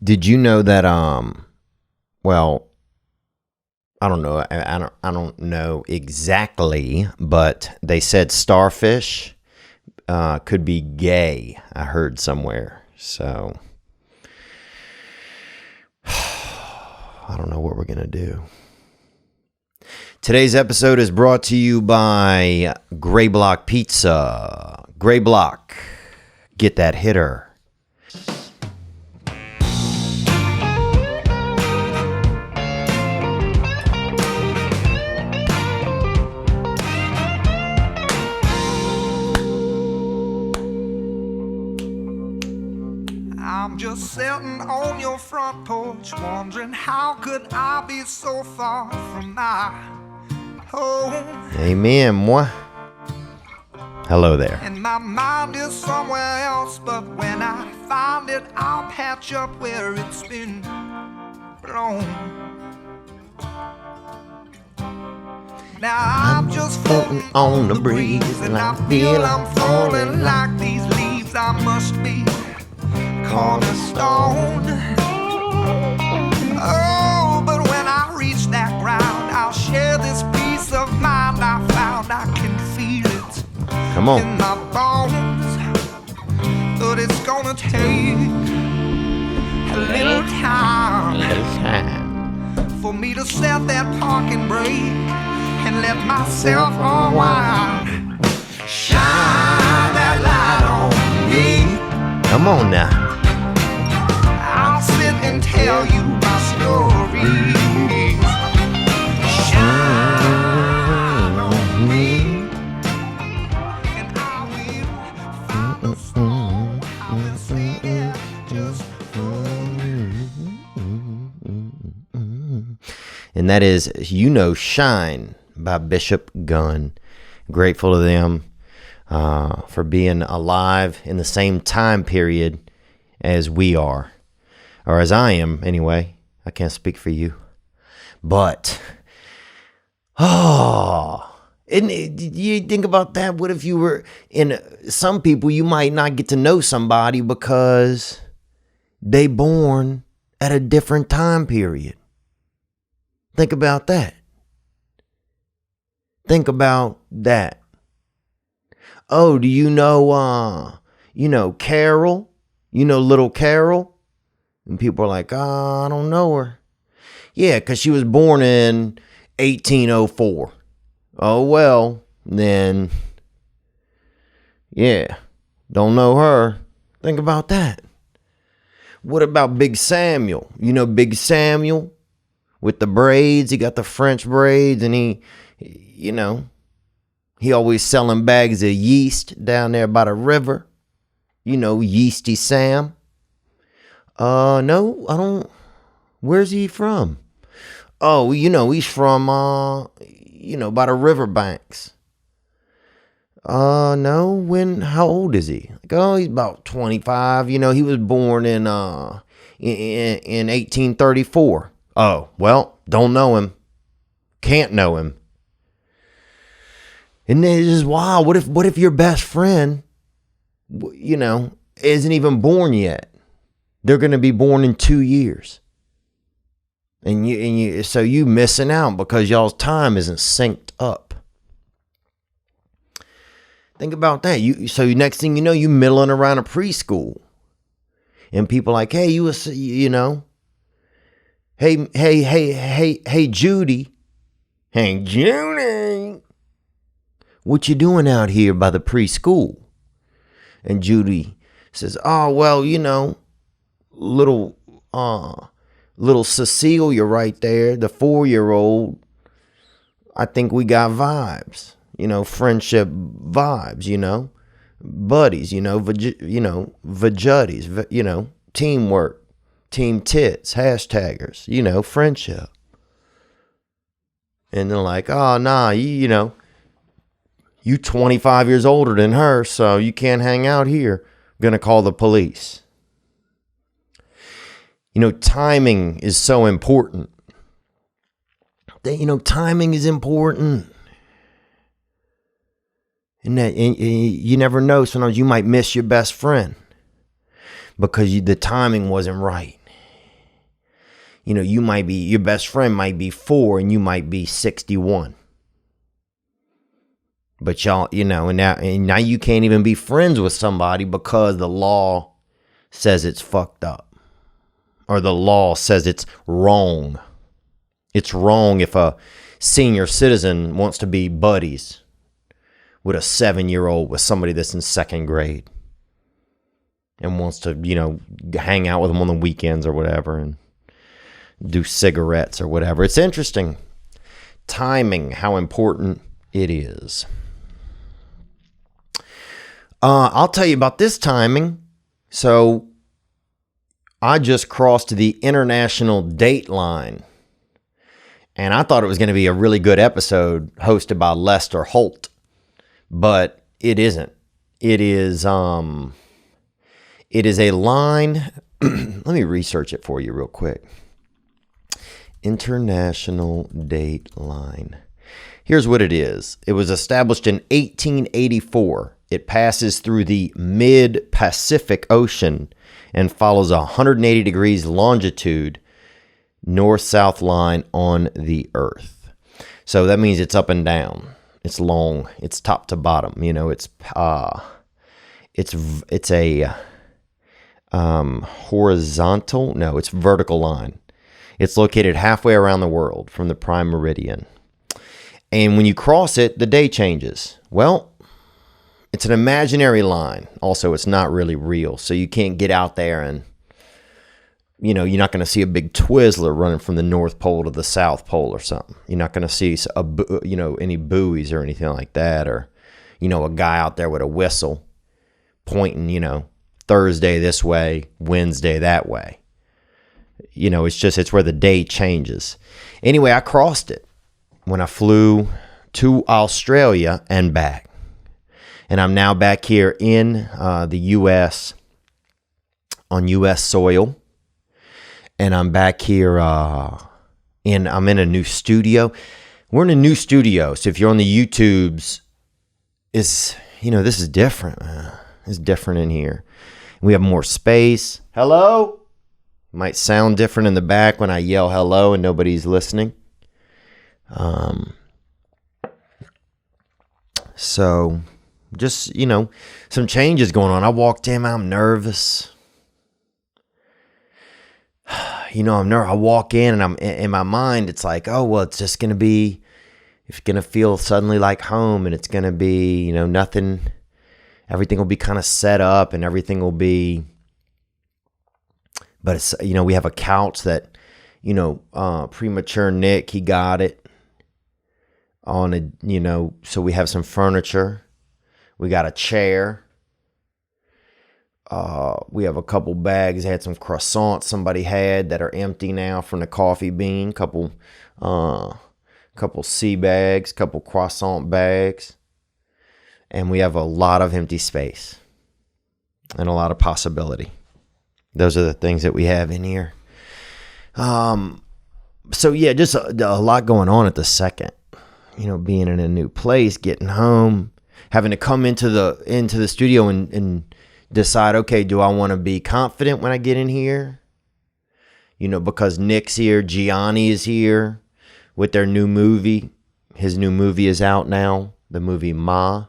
Did you know that well, I don't know. I don't know exactly, but they said starfish could be gay. I heard somewhere. So I don't know what we're gonna do. Today's episode is brought to you by Gray Block Pizza. Gray Block, get that hitter. I'm just sitting on your front porch, wondering how could I be so far from my home. Amen, moi. Hello there. And my mind is somewhere else, but when I find it, I'll patch up where it's been blown. Now I'm just floating on the breeze, and I feel I'm falling like these leaves. I must be cornerstone. Oh, but when I reach that ground, I'll share this peace of mind I found. I can feel it. Come on. In my bones, but it's gonna take a little time for me to set that parking brake and let myself unwind. Shine that light on me. Come on now. I'll sit and tell you my stories. Shine on me, and I will find a song. I've been singing just And that is, Shine by Bishop Gunn. Grateful to them for being alive in the same time period as we are. Or as I am, anyway. I can't speak for you. But, you think about that? What if you were in some people, you might not get to know somebody because they born at a different time period. Think about that. Think about that. Oh, do you know Carol? You know little Carol? And people are like, oh, I don't know her. Yeah, because she was born in 1804. Oh, well, then, yeah, don't know her. Think about that. What about Big Samuel? You know Big Samuel with the braids? He got the French braids, and he always selling bags of yeast down there by the river. You know, Yeasty Sam. No, I don't. Where's he from? Oh, he's from, by the riverbanks. No, how old is he? He's about 25. He was born in 1834. Oh, well, don't know him. Can't know him. And this is wild. What if your best friend, isn't even born yet? They're going to be born in 2 years. So you missing out because y'all's time isn't synced up. Think about that. So next thing you know, you milling around a preschool. And people like, hey, hey, Judy. Hey, Judy. What you doing out here by the preschool? And Judy says, oh, well, little Cecilia right there, the 4-year-old, I think we got vibes, friendship vibes, buddies, vajuddies, teamwork, team tits, hashtaggers, friendship. And they're like, oh, nah, you 25 years older than her, so you can't hang out here. Gonna call the police. Timing is so important. Timing is important. And you never know. Sometimes you might miss your best friend because the timing wasn't right. you might be, your best friend might be 4 and you might be 61. But y'all, and now you can't even be friends with somebody because the law says it's fucked up. Or the law says it's wrong. It's wrong if a senior citizen wants to be buddies with a 7-year-old, with somebody that's in 2nd grade and wants to, hang out with them on the weekends or whatever and do cigarettes or whatever. It's interesting. Timing, how important it is. I'll tell you about this timing. So I just crossed the international date line. And I thought it was going to be a really good episode hosted by Lester Holt. But it isn't. It is a line. Let me research it for you real quick. International date line. Here's what it is. It was established in 1884. It passes through the mid-Pacific Ocean and follows a 180 degrees longitude north-south line on the Earth. So that means it's up and down. It's long. It's top to bottom. It's a horizontal. No, it's vertical line. It's located halfway around the world from the prime meridian. And when you cross it, the day changes. Well, it's an imaginary line. Also, it's not really real. So you can't get out there and, you're not going to see a big Twizzler running from the North Pole to the South Pole or something. You're not going to see, any buoys or anything like that. Or, a guy out there with a whistle pointing, Thursday this way, Wednesday that way. It's where the day changes. Anyway, I crossed it when I flew to Australia and back. And I'm now back here in the U.S. on U.S. soil. And I'm back here I'm in a new studio. We're in a new studio. So if you're on the YouTubes, this is different. It's different in here. We have more space. Hello? Might sound different in the back when I yell hello and nobody's listening. So just, some changes going on. I walked in, I'm nervous. I'm nervous. I walk in and I'm in my mind, it's like, oh, well, it's just going to be, it's going to feel suddenly like home, and it's going to be, nothing, everything will be kind of set up and everything will be, but it's, we have a couch that, premature Nick, he got it on a, so we have some furniture. We got a chair. We have a couple bags. Had some croissants somebody had that are empty now from the coffee bean. Couple sea bags, couple croissant bags. And we have a lot of empty space and a lot of possibility. Those are the things that we have in here. So yeah, just a lot going on at the second. Being in a new place, getting home, having to come into the studio and decide, okay, do I want to be confident when I get in here? Because Nick's here, Gianni is here with their new movie. His new movie is out now, the movie Ma,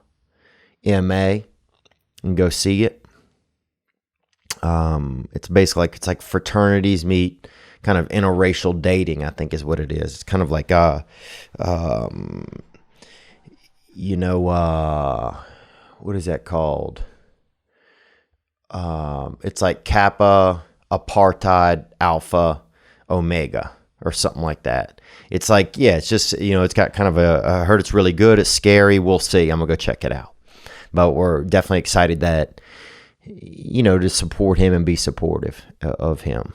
M-A, and go see it. It's basically it's like fraternities meet kind of interracial dating, I think is what it is. It's kind of like what is that called? It's like Kappa, Apartheid, Alpha, Omega, or something like that. It's like, yeah, it's just, it's got kind of I heard it's really good. It's scary. We'll see. I'm gonna go check it out. But we're definitely excited that, to support him and be supportive of him.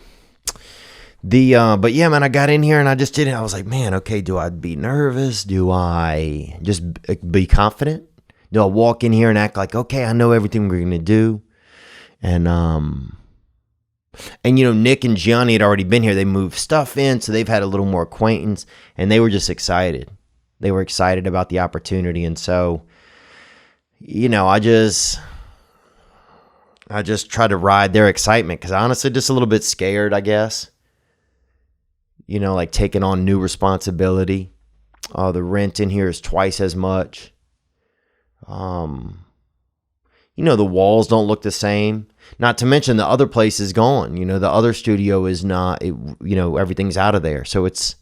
But yeah, man, I got in here and I just did it. I was like, man, okay, do I be nervous? Do I just be confident? Do I walk in here and act like, okay, I know everything we're going to do? And Nick and Gianni had already been here. They moved stuff in, so they've had a little more acquaintance, and they were just excited. They were excited about the opportunity. And so, I just tried to ride their excitement because honestly, just a little bit scared, I guess. like taking on new responsibility. The rent in here is twice as much. The walls don't look the same. Not to mention the other place is gone. The other studio is not, everything's out of there. So it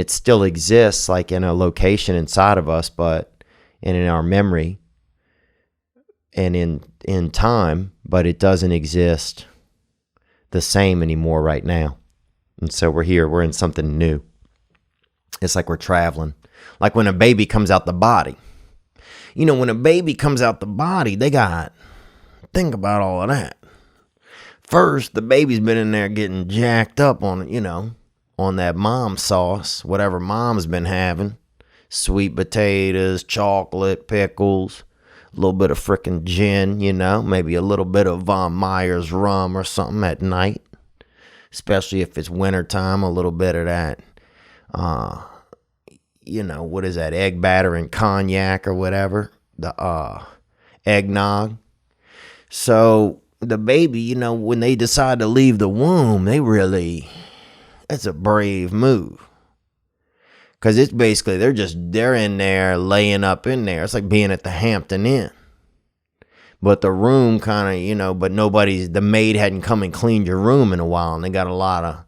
still exists like in a location inside of us, and in our memory and in time, but it doesn't exist the same anymore right now. And so we're in something new. It's like we're traveling. Like when a baby comes out the body. When a baby comes out the body, think about all of that. First, the baby's been in there getting jacked up on that mom sauce, whatever mom's been having. Sweet potatoes, chocolate, pickles, a little bit of frickin' gin, maybe a little bit of Von Myers rum or something at night. Especially if it's wintertime, a little bit of that, what is that, egg batter and cognac or whatever, the eggnog. So the baby, when they decide to leave the womb, that's a brave move. Because it's basically, they're in there, laying up in there. It's like being at the Hampton Inn. But the room kind of, but the maid hadn't come and cleaned your room in a while. And they got a lot of,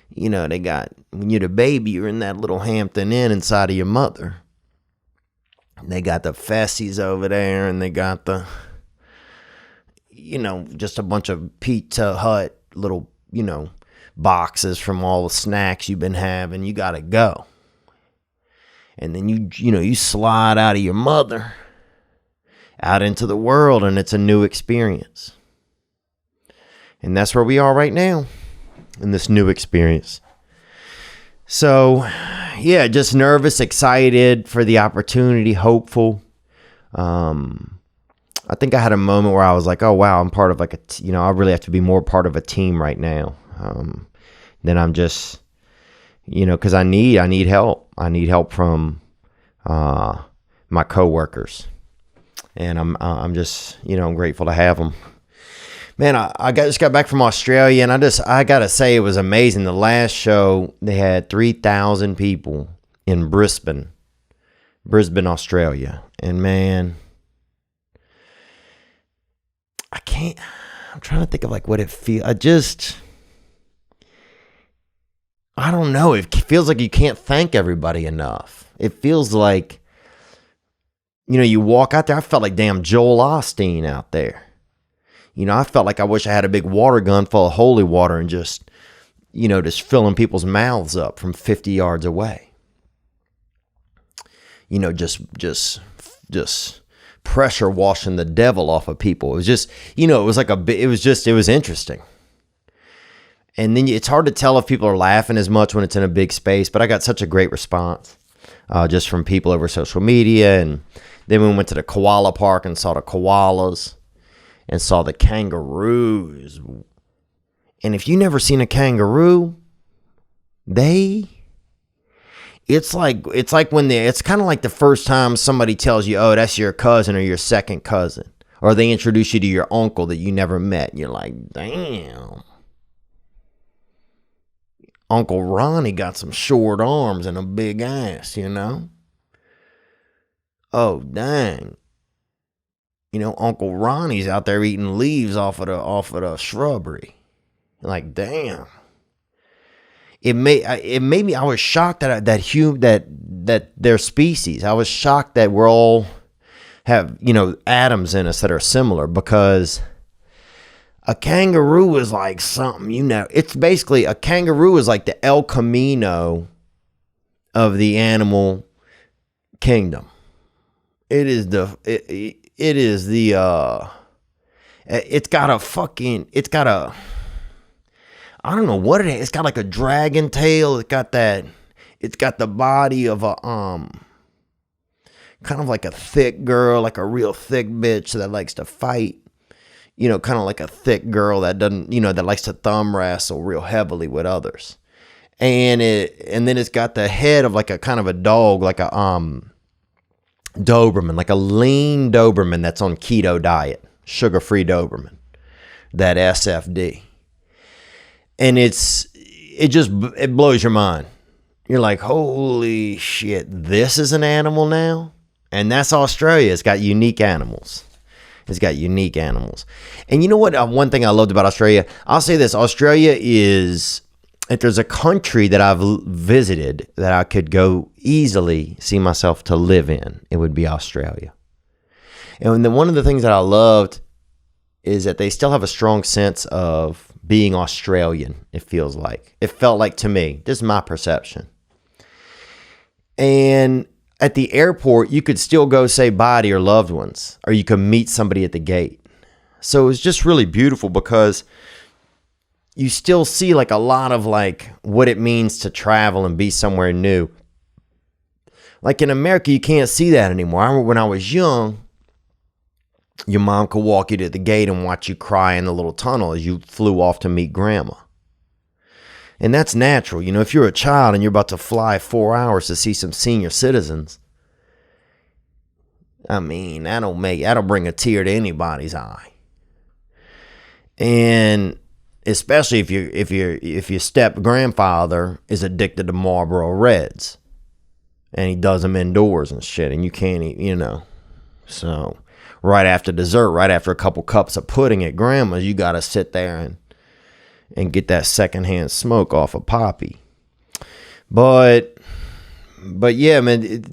when you're the baby, you're in that little Hampton Inn inside of your mother. They got the Fessies over there, and they got the, just a bunch of Pizza Hut little, boxes from all the snacks you've been having. You got to go. And then you slide out of your mother out into the world, and it's a new experience. And that's where we are right now in this new experience. So, yeah, just nervous, excited for the opportunity, hopeful. I think I had a moment where I was like, oh, wow, I'm part of I really have to be more part of a team right now. Then I'm just, because I need help. I need help from my coworkers. And I'm just, I'm grateful to have them. Man, I just got back from Australia, and I got to say it was amazing. The last show, they had 3,000 people in Brisbane, Australia. And man, I'm trying to think of what it feels. I don't know. It feels like you can't thank everybody enough. It feels like, you walk out there. I felt like damn Joel Osteen out there. I felt like I wish I had a big water gun full of holy water and just filling people's mouths up from 50 yards away. Just pressure washing the devil off of people. It was just, it was interesting. And then it's hard to tell if people are laughing as much when it's in a big space, but I got such a great response just from people over social media. And then we went to the koala park and saw the koalas and saw the kangaroos. And if you never seen a kangaroo, it's kind of like the first time somebody tells you, oh, that's your cousin or your second cousin. Or they introduce you to your uncle that you never met. And you're like, damn. Uncle Ronnie got some short arms and a big ass, Oh, dang. Uncle Ronnie's out there eating leaves off of the shrubbery. Like, damn. It made me. I was shocked that their species. I was shocked that we're all have atoms in us that are similar, because a kangaroo is like something. It's basically a kangaroo is like the El Camino of the animal kingdom. It's got a I don't know what it is. It's got like a dragon tail. It's got the body of a kind of like a thick girl, like a real thick bitch that likes to fight. Kind of like a thick girl that doesn't, that likes to thumb wrestle real heavily with others. And then it's got the head of like a kind of a dog, like a Doberman, like a lean Doberman that's on keto diet, sugar-free Doberman, that SFD. And it blows your mind. You're like, holy shit, this is an animal now? And that's Australia. It's got unique animals. It's got unique animals. And you know what? One thing I loved about Australia, I'll say this. Australia is, if there's a country that I've visited that I could go easily see myself to live in, it would be Australia. And then one of the things that I loved is that they still have a strong sense of being Australian, it feels like. It felt like to me. This is my perception. And at the airport, you could still go say bye to your loved ones, or you could meet somebody at the gate. So it was just really beautiful because you still see like a lot of like what it means to travel and be somewhere new. Like in America, you can't see that anymore. I remember when I was young, your mom could walk you to the gate and watch you cry in the little tunnel as you flew off to meet grandma. And that's natural. You know, if you're a child and you're about to fly 4 hours to see some senior citizens, I mean, that'll bring a tear to anybody's eye. And especially if your step grandfather is addicted to Marlboro Reds and he does them indoors and shit, and you can't eat, you know. So right after dessert, right after a couple cups of pudding at grandma's, you got to sit there and get that secondhand smoke off a poppy. But yeah, man,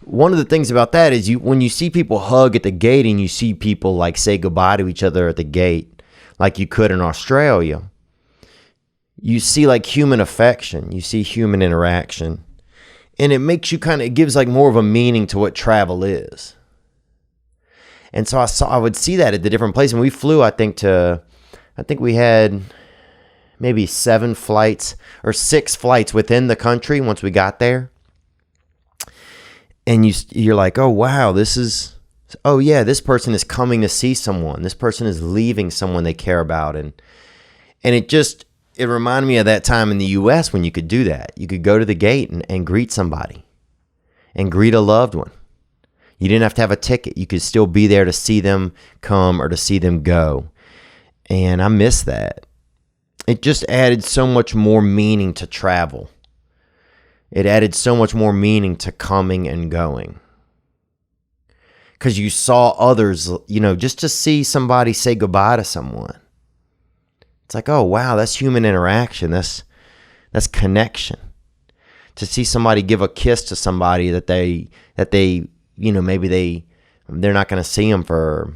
one of the things about that is when you see people hug at the gate and you see people like say goodbye to each other at the gate, like you could in Australia, you see like human affection, you see human interaction, and it makes you it gives like more of a meaning to what travel is. And so I would see that at the different places. And we flew, I think we had maybe 7 flights or 6 flights within the country once we got there. And you're like, oh, wow, this person is coming to see someone. This person is leaving someone they care about. And it reminded me of that time in the U.S. when you could do that. You could go to the gate and greet somebody and greet a loved one. You didn't have to have a ticket. You could still be there to see them come or to see them go. And I miss that. It just added so much more meaning to travel. It added so much more meaning to coming and going. Because you saw others, you know, just to see somebody say goodbye to someone. It's like, oh, wow, that's human interaction. That's connection. To see somebody give a kiss to somebody that they you know, maybe they're not going to see them for,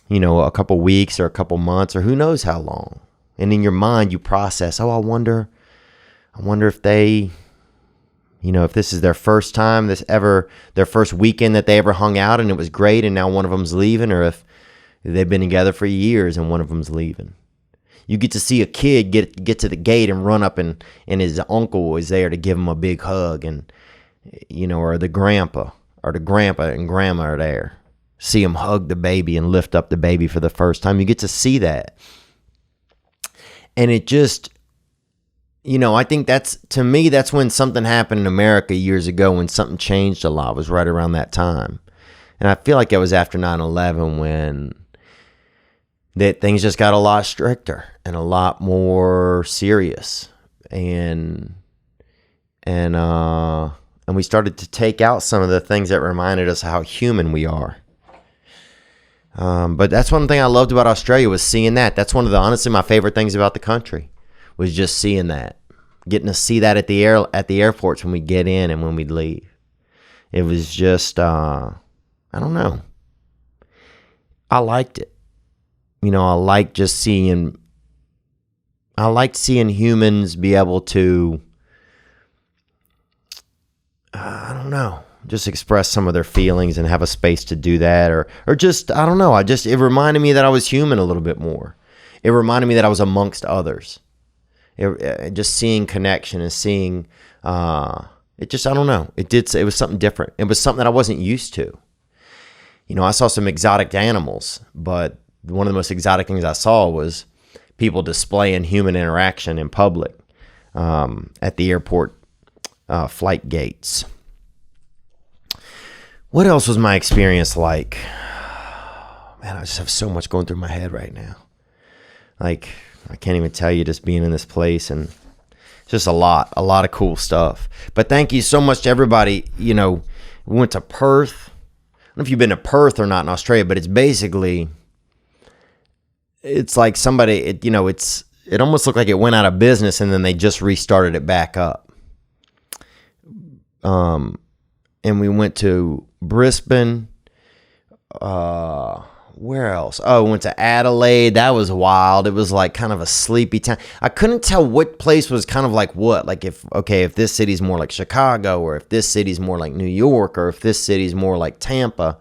you know, a couple weeks or a couple months or who knows how long. And in your mind, you process, oh, I wonder if they, you know, if this is their first time, their first weekend that they ever hung out and it was great and now one of them's leaving, or if they've been together for years and one of them's leaving. You get to see a kid get to the gate and run up and his uncle is there to give him a big hug, and, you know, or the grandpa and grandma are there. See him hug the baby and lift up the baby for the first time. You get to see that. And it just, you know, I think that's when something happened in America years ago, when something changed a lot, was right around that time. And I feel like it was after 9/11 when that things just got a lot stricter and a lot more serious. And we started to take out some of the things that reminded us how human we are. But that's one thing I loved about Australia, was seeing that. That's one of honestly my favorite things about the country, was just seeing that, getting to see that at the airports when we get in and when we leave. It was just, I don't know. I liked it. You know, I liked seeing humans be able to, I don't know, just express some of their feelings and have a space to do that, or just, I don't know. It reminded me that I was human a little bit more. It reminded me that I was amongst others. Just seeing connection and seeing, it just, I don't know. It was something different. It was something that I wasn't used to. You know, I saw some exotic animals, but one of the most exotic things I saw was people displaying human interaction in public at the airport flight gates. What else was my experience like? Man, I just have so much going through my head right now. Like, I can't even tell you, just being in this place, and it's just a lot of cool stuff. But thank you so much to everybody. We went to Perth. I don't know if you've been to Perth or not in Australia, but it's like somebody, it almost looked like it went out of business and then they just restarted it back up. And we went to Brisbane. Where else? Oh, we went to Adelaide. That was wild. It was like kind of a sleepy town. I couldn't tell what place was kind of like what. Like if this city's more like Chicago, or if this city's more like New York, or if this city's more like Tampa.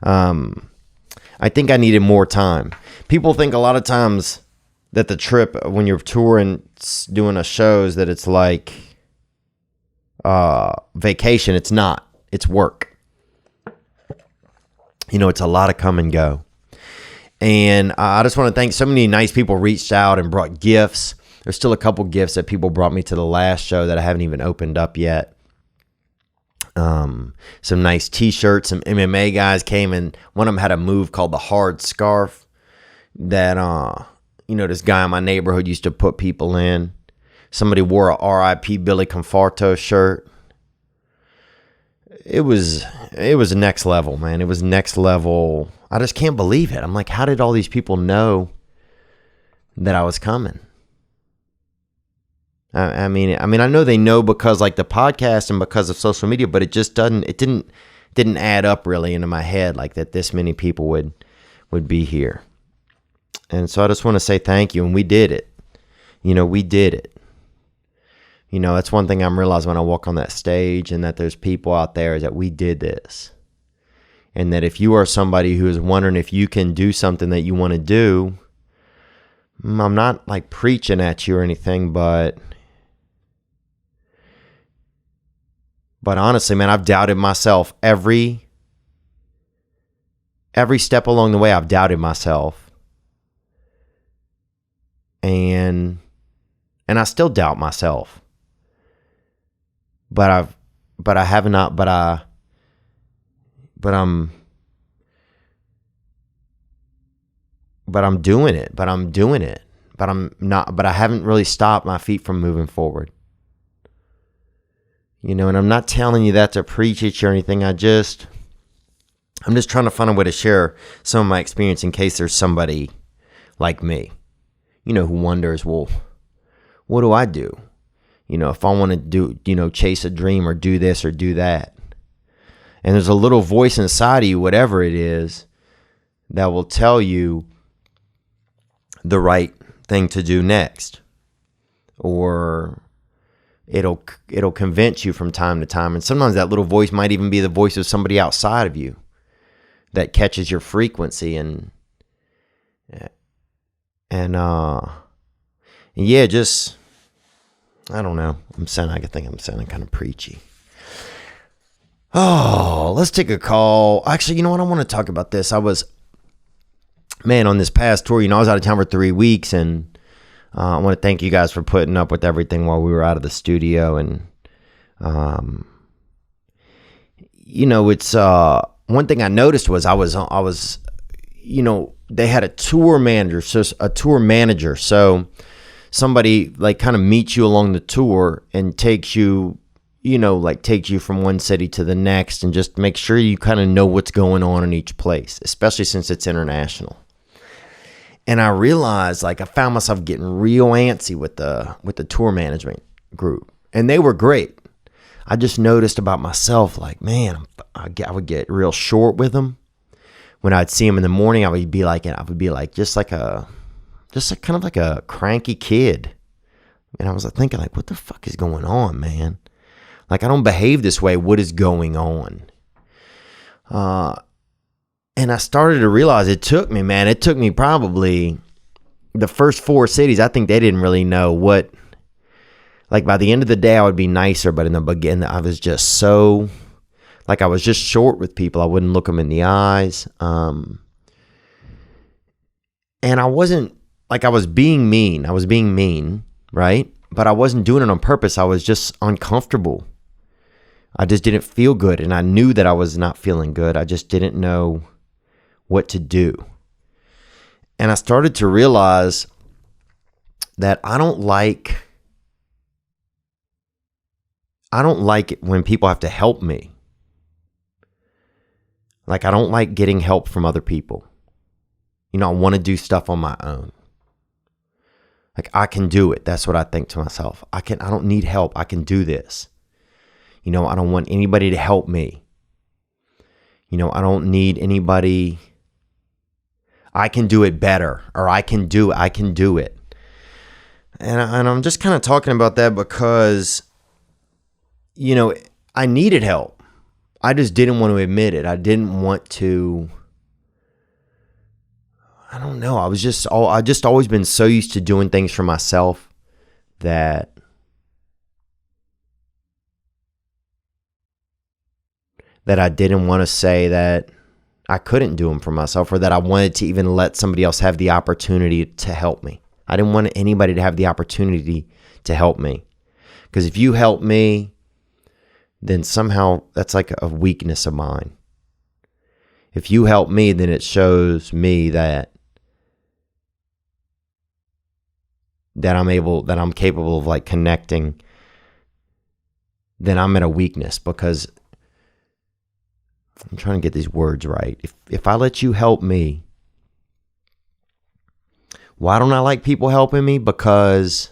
I think I needed more time. People think a lot of times that the trip, when you're touring, doing a shows, that it's like vacation. It's not. It's work. It's a lot of come and go. And I just want to thank so many nice people reached out and brought gifts. There's still a couple gifts that people brought me to the last show that I haven't even opened up yet. Some nice t-shirts. Some MMA guys came, and one of them had a move called the hard scarf that, this guy in my neighborhood used to put people in. Somebody wore a RIP Billy Conforto shirt. It was next level, man. It was next level. I just can't believe it. I'm like, how did all these people know that I was coming? I mean, I know they know because like the podcast and because of social media, but it just didn't add up really into my head like that this many people would be here. And so I just want to say thank you. And we did it. We did it. That's one thing I'm realizing when I walk on that stage, and that there's people out there, is that we did this. And that if you are somebody who is wondering if you can do something that you want to do, I'm not like preaching at you or anything, but honestly, man, I've doubted myself every step along the way. I've doubted myself. And I still doubt myself. But I'm doing it. But I haven't really stopped my feet from moving forward. And I'm not telling you that to preach at you or anything. I'm just trying to find a way to share some of my experience in case there's somebody like me, who wonders, well, what do I do? If I want to do, chase a dream or do this or do that. And there's a little voice inside of you, whatever it is, that will tell you the right thing to do next. Or it'll convince you from time to time. And sometimes that little voice might even be the voice of somebody outside of you that catches your frequency and yeah, just, I don't know. I think I'm sounding kind of preachy. Oh, let's take a call. Actually, you know what? I want to talk about this. On this past tour, I was out of town for 3 weeks, and I want to thank you guys for putting up with everything while we were out of the studio. And, it's, one thing I noticed was I was, they had a tour manager. So somebody like kind of meets you along the tour and takes you from one city to the next, and just make sure you kind of know what's going on in each place, especially since it's international. And I realized, I found myself getting real antsy with the tour management group, and they were great. I just noticed about myself, man, I would get real short with them. When I'd see them in the morning, I would be like kind of like a cranky kid. And I was thinking, what the fuck is going on, man? I don't behave this way. What is going on? And I started to realize it took me probably the first 4 cities. I think they didn't really know what, by the end of the day, I would be nicer. But in the beginning, I was just so, I was just short with people. I wouldn't look them in the eyes. And I wasn't, I was being mean, right? But I wasn't doing it on purpose. I was just uncomfortable. I just didn't feel good, and I knew that I was not feeling good. I just didn't know what to do. And I started to realize that I don't like it when people have to help me. Like, I don't like getting help from other people. You know, I want to do stuff on my own. Like, I can do it. That's what I think to myself. I don't need help. I can do this. You know, I don't want anybody to help me. You know, I don't need anybody. I can do it better, or I can do it. And I'm just kind of talking about that because, you know, I needed help. I just didn't want to admit it. I didn't want to. I don't know. I just always been so used to doing things for myself that I didn't want to say that I couldn't do them for myself, or that I wanted to even let somebody else have the opportunity to help me. I didn't want anybody to have the opportunity to help me. Because if you help me, then somehow that's like a weakness of mine. If you help me, then it shows me that I'm capable of like connecting. Then I'm at a weakness, because I'm trying to get these words right. If I let you help me, why don't I like people helping me? Because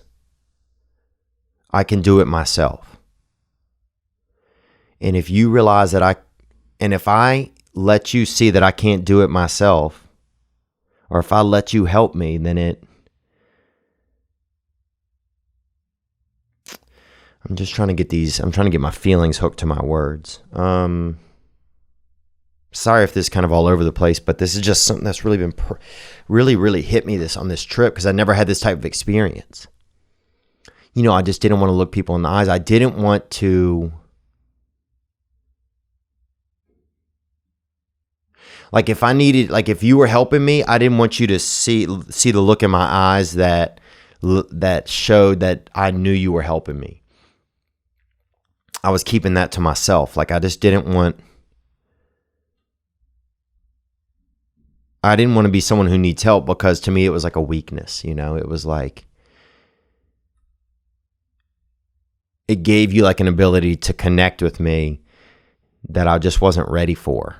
I can do it myself. And if you realize if I let you see that I can't do it myself, or if I let you help me, then I'm trying to get my feelings hooked to my words. Sorry if this is kind of all over the place, but this is just something that's really been really hit me on this trip, because I never had this type of experience. You know, I just didn't want to look people in the eyes. I didn't want to, like, if you were helping me, I didn't want you to see the look in my eyes that showed that I knew you were helping me. I was keeping that to myself. Like, I didn't want to be someone who needs help, because to me it was like a weakness, you know? It was like, it gave you like an ability to connect with me that I just wasn't ready for.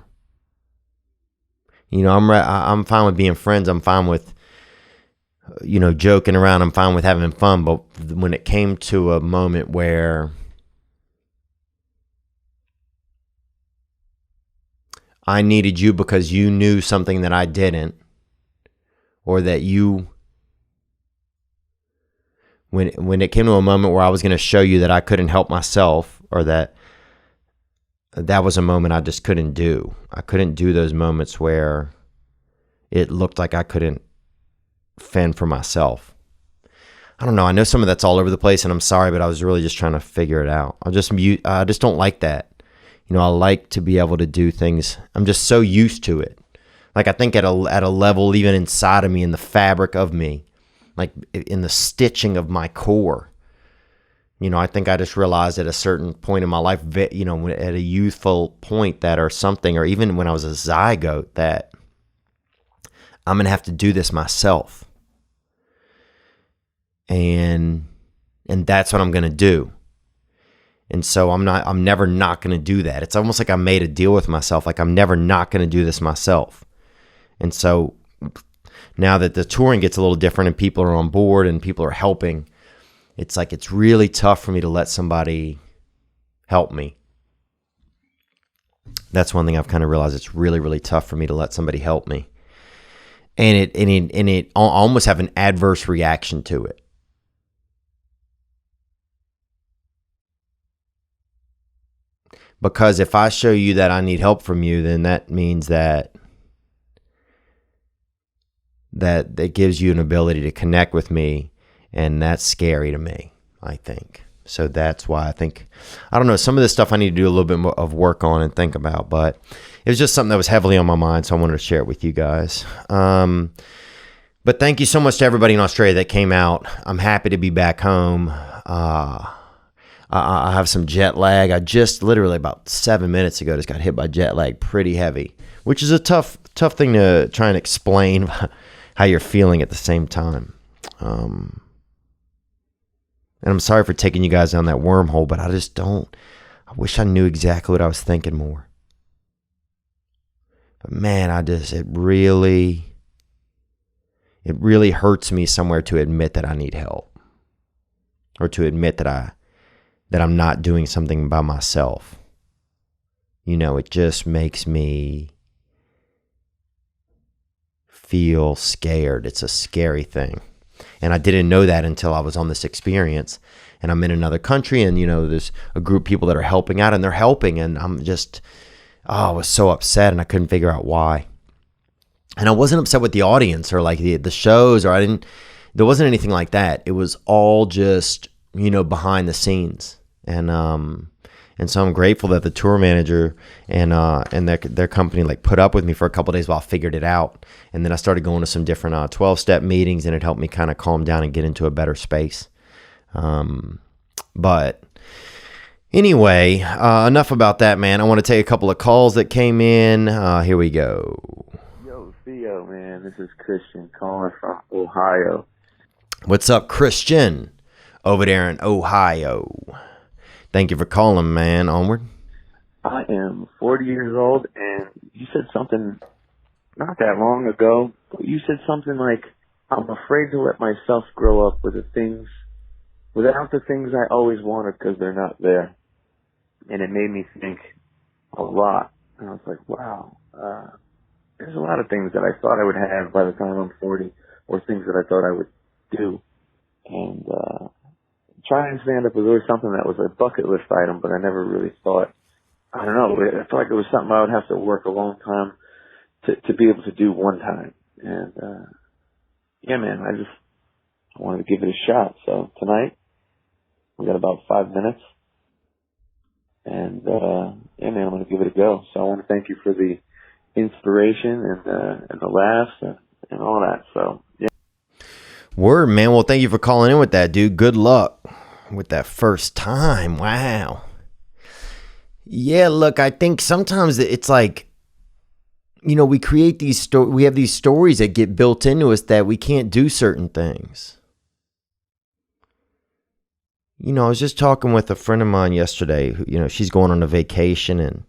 You know, I'm fine with being friends. I'm fine with, you know, joking around. I'm fine with having fun. But when it came to a moment where I needed you because you knew something that I didn't, or that when it came to a moment where I was going to show you that I couldn't help myself, or that was a moment I just couldn't do. I couldn't do those moments where it looked like I couldn't fend for myself. I don't know. I know some of that's all over the place, and I'm sorry, but I was really just trying to figure it out. I just don't like that. You know, I like to be able to do things. I'm just so used to it. Like, I think at a level even inside of me, in the fabric of me, like in the stitching of my core. You know, I think I just realized at a certain point in my life, you know, at a youthful point or something, or even when I was a zygote, that I'm going to have to do this myself. And that's what I'm going to do. And so I'm never not going to do that. It's almost like I made a deal with myself. Like, I'm never not going to do this myself. And so now that the touring gets a little different and people are on board and people are helping, it's like, it's really tough for me to let somebody help me. That's one thing I've kind of realized. It's really, really tough for me to let somebody help me. And it I almost have an adverse reaction to it. Because if I show you that I need help from you, then that means that gives you an ability to connect with me, and that's scary to me, I think. So that's why I don't know, some of this stuff I need to do a little bit more of work on and think about, but it was just something that was heavily on my mind, so I wanted to share it with you guys. But thank you so much to everybody in Australia that came out. I'm happy to be back home. I have some jet lag. I just literally about 7 minutes ago just got hit by jet lag pretty heavy, which is a tough thing to try and explain how you're feeling at the same time. And I'm sorry for taking you guys down that wormhole, but I just don't. I wish I knew exactly what I was thinking more. But man, it really hurts me somewhere to admit that I need help, or to admit that I'm not doing something by myself. It just makes me feel scared. It's a scary thing. And I didn't know that until I was on this experience. And I'm in another country, and there's a group of people that are helping out, and they're helping, and I was so upset, and I couldn't figure out why. And I wasn't upset with the audience or like the shows, or there wasn't anything like that. It was all just, behind the scenes. And so I'm grateful that the tour manager and their company like put up with me for a couple of days while I figured it out. And then I started going to some different 12-step meetings, and it helped me kind of calm down and get into a better space. But anyway, enough about that, man. I want to take a couple of calls that came in. Here we go. Yo, Theo, man. This is Christian calling from Ohio. What's up, Christian? Over there in Ohio. Thank you for calling, man. Onward. I am 40 years old, and you said something not that long ago. You said something like, I'm afraid to let myself grow up without the things I always wanted because they're not there. And it made me think a lot. And I was like, wow, there's a lot of things that I thought I would have by the time I'm 40, or things that I thought I would do. And trying to stand up was always something that was a bucket list item, but I never really thought, I don't know, I felt like it was something I would have to work a long time to be able to do one time. And yeah, man, I wanted to give it a shot. So tonight, we got about 5 minutes. And yeah, man, I'm going to give it a go. So I want to thank you for the inspiration and the laughs and all that. So, yeah. Word, man. Well, thank you for calling in with that, dude. Good luck with that first time. Wow. Yeah, look, I think sometimes it's like, we create we have these stories that get built into us that we can't do certain things. I was just talking with a friend of mine yesterday who, she's going on a vacation, and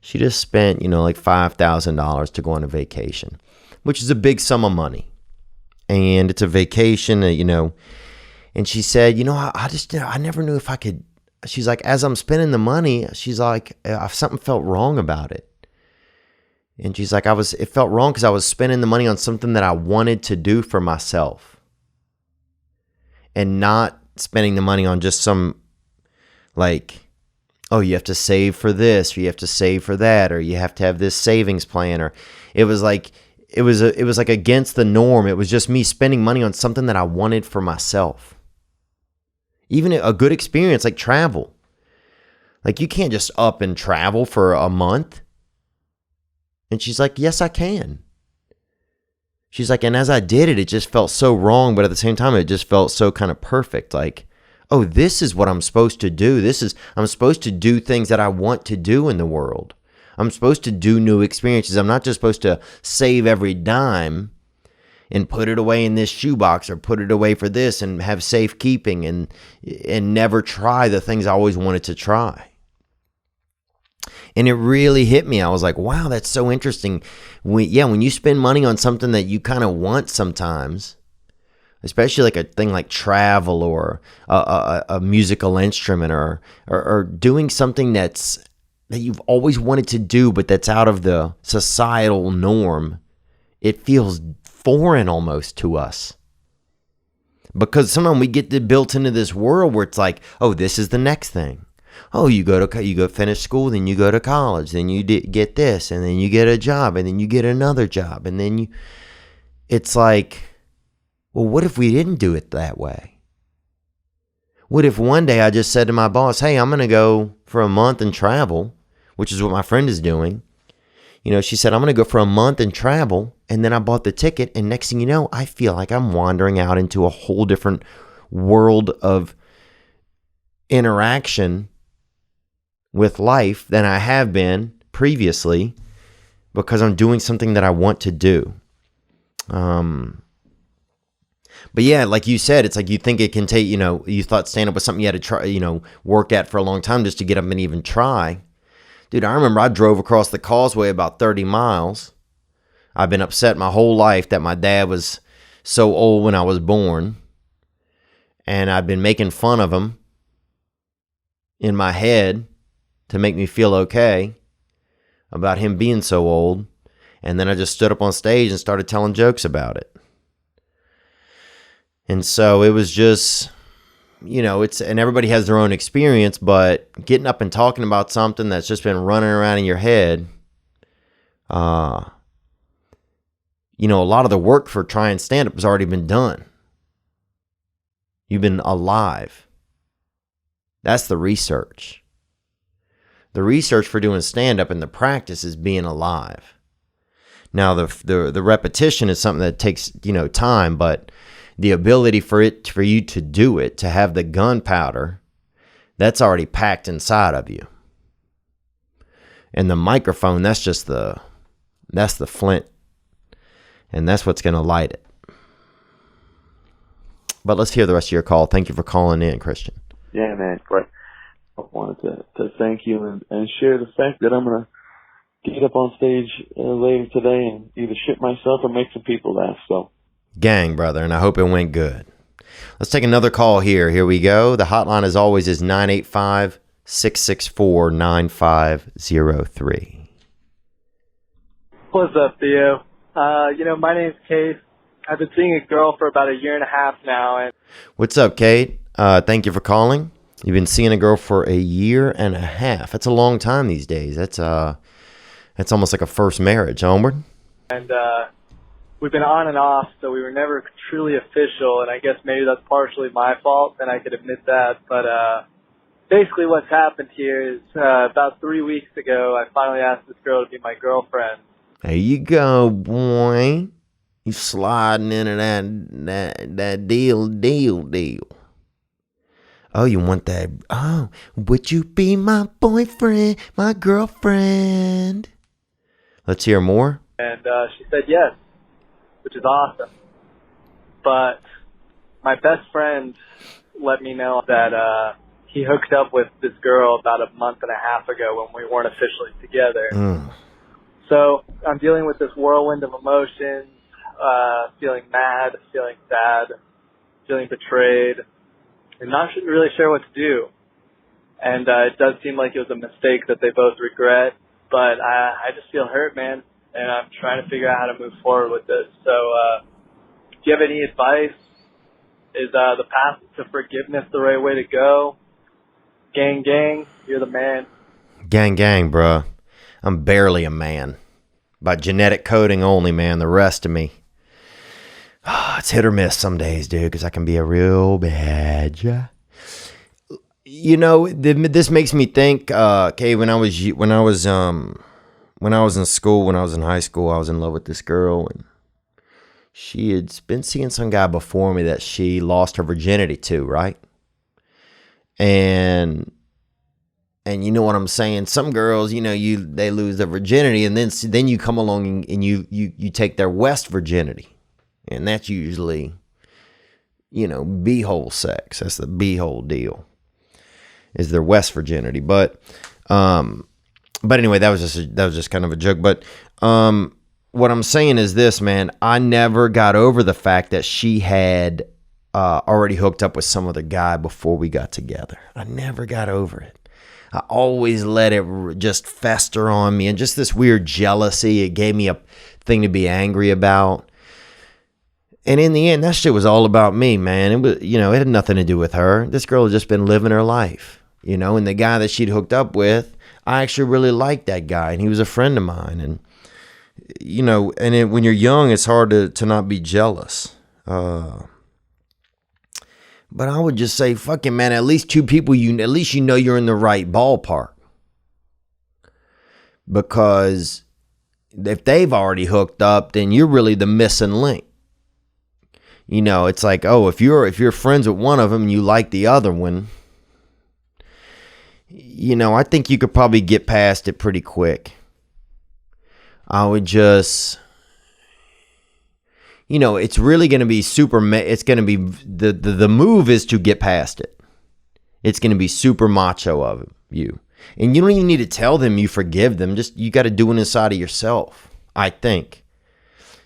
she just spent, like $5,000 to go on a vacation, which is a big sum of money. And it's a vacation, and she said, I never knew if I could. She's like, as I'm spending the money, she's like, something felt wrong about it. And she's like, it felt wrong because I was spending the money on something that I wanted to do for myself, and not spending the money on just some, like, oh, you have to save for this, or you have to save for that, or you have to have this savings plan, or it was like against the norm. It was just me spending money on something that I wanted for myself. Even a good experience like travel. Like, you can't just up and travel for a month. And she's like, yes, I can. She's like, and as I did it, it just felt so wrong, but at the same time, it just felt so kind of perfect. Like, oh, this is what I'm supposed to do. I'm supposed to do things that I want to do in the world. I'm supposed to do new experiences. I'm not just supposed to save every dime and put it away in this shoebox, or put it away for this and have safekeeping and never try the things I always wanted to try. And it really hit me. I was like, wow, that's so interesting. When you spend money on something that you kind of want sometimes, especially like a thing like travel, or a musical instrument, or doing something that you've always wanted to do, but that's out of the societal norm, it feels foreign almost to us. Because sometimes we get built into this world where it's like, oh, this is the next thing. Oh, you go finish school, then you go to college, then you get this, and then you get a job, and then you get another job, and then it's like, well, what if we didn't do it that way? What if one day I just said to my boss, hey, I'm going to go for a month and travel, which is what my friend is doing. She said, I'm going to go for a month and travel, and then I bought the ticket, and next thing you know, I feel like I'm wandering out into a whole different world of interaction with life than I have been previously, because I'm doing something that I want to do. But yeah, like you said, it's like you think it can take, you thought stand-up was something you had to try, work at for a long time just to get up and even try. Dude, I remember I drove across the causeway about 30 miles. I've been upset my whole life that my dad was so old when I was born. And I've been making fun of him in my head to make me feel okay about him being so old. And then I just stood up on stage and started telling jokes about it. And so it was just, and everybody has their own experience, but getting up and talking about something that's just been running around in your head, a lot of the work for trying stand-up has already been done. You've been alive. That's the research. The research for doing stand-up and the practice is being alive. Now, the repetition is something that takes, time, but the ability for you to do it, to have the gunpowder, that's already packed inside of you. And the microphone, that's the flint. And that's what's going to light it. But let's hear the rest of your call. Thank you for calling in, Christian. Yeah, man. But I wanted to thank you and share the fact that I'm going to get up on stage later today and either shit myself or make some people laugh. So, gang, brother, and I hope it went good. Let's take another call here. Here we go. The hotline, as always, is 985-664-9503. What's up, Theo? My name's Case. I've been seeing a girl for about a year and a half now. And what's up, Kate? Thank you for calling. You've been seeing a girl for a year and a half. That's a long time these days. That's almost like a first marriage. Onward. And we've been on and off, so we were never truly official. And I guess maybe that's partially my fault, and I could admit that. But basically what's happened here is about 3 weeks ago, I finally asked this girl to be my girlfriend. There you go, boy. You sliding into that deal. Oh, you want that? Oh, would you be my boyfriend, my girlfriend? Let's hear more. And she said yes, which is awesome. But my best friend let me know that he hooked up with this girl about a month and a half ago when we weren't officially together. So I'm dealing with this whirlwind of emotions, feeling mad, feeling sad, feeling betrayed, and not really sure what to do. And it does seem like it was a mistake that they both regret, but I just feel hurt, man, and I'm trying to figure out how to move forward with this. So do you have any advice? Is the path to forgiveness the right way to go? Gang, you're the man. Gang, bruh. I'm barely a man. By genetic coding only, man. The rest of me. It's hit or miss some days, dude, because I can be a real bad. This makes me think, okay, when I was in school, when I was in high school, I was in love with this girl, and she had been seeing some guy before me that she lost her virginity to, right? And you know what I'm saying? Some girls, they lose their virginity, and then you come along and you take their West virginity, and that's usually, b-hole sex. That's the b-hole deal, is their West virginity. But anyway, that was just kind of a joke. But what I'm saying is this, man. I never got over the fact that she had already hooked up with some other guy before we got together. I never got over it. I always let it just fester on me, and just this weird jealousy. It gave me a thing to be angry about. And in the end, that shit was all about me, man. It was, it had nothing to do with her. This girl had just been living her life, and the guy that she'd hooked up with, I actually really liked that guy, and he was a friend of mine. And, when you're young, it's hard to not be jealous. But I would just say, fucking man, at least two people, at least you're in the right ballpark. Because if they've already hooked up, then you're really the missing link. It's like, oh, if you're friends with one of them and you like the other one, I think you could probably get past it pretty quick. I would just, it's really going to be it's going to be, the move is to get past it. It's going to be super macho of you. And you don't even need to tell them you forgive them. Just, you got to do it inside of yourself, I think.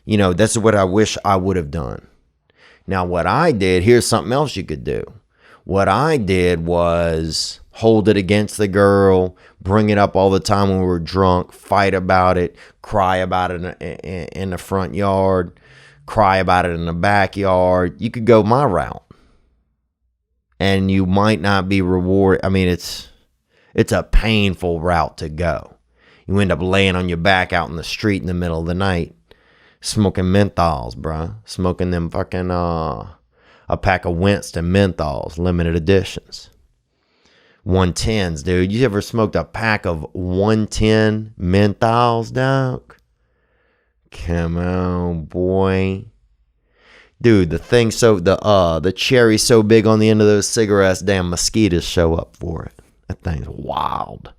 That's what I wish I would have done. Now, what I did, here's something else you could do. What I did was hold it against the girl, bring it up all the time when we were drunk, fight about it, cry about it in the front yard, cry about it in the backyard. You could go my route. And you might not be rewarded. I mean, it's a painful route to go. You end up laying on your back out in the street in the middle of the night, smoking menthols, bruh. Smoking them fucking, a pack of Winston menthols, limited editions. 110s, dude. You ever smoked a pack of 110 menthols, dog? Come on, boy. Dude, the cherry's so big on the end of those cigarettes, damn mosquitoes show up for it. That thing's wild.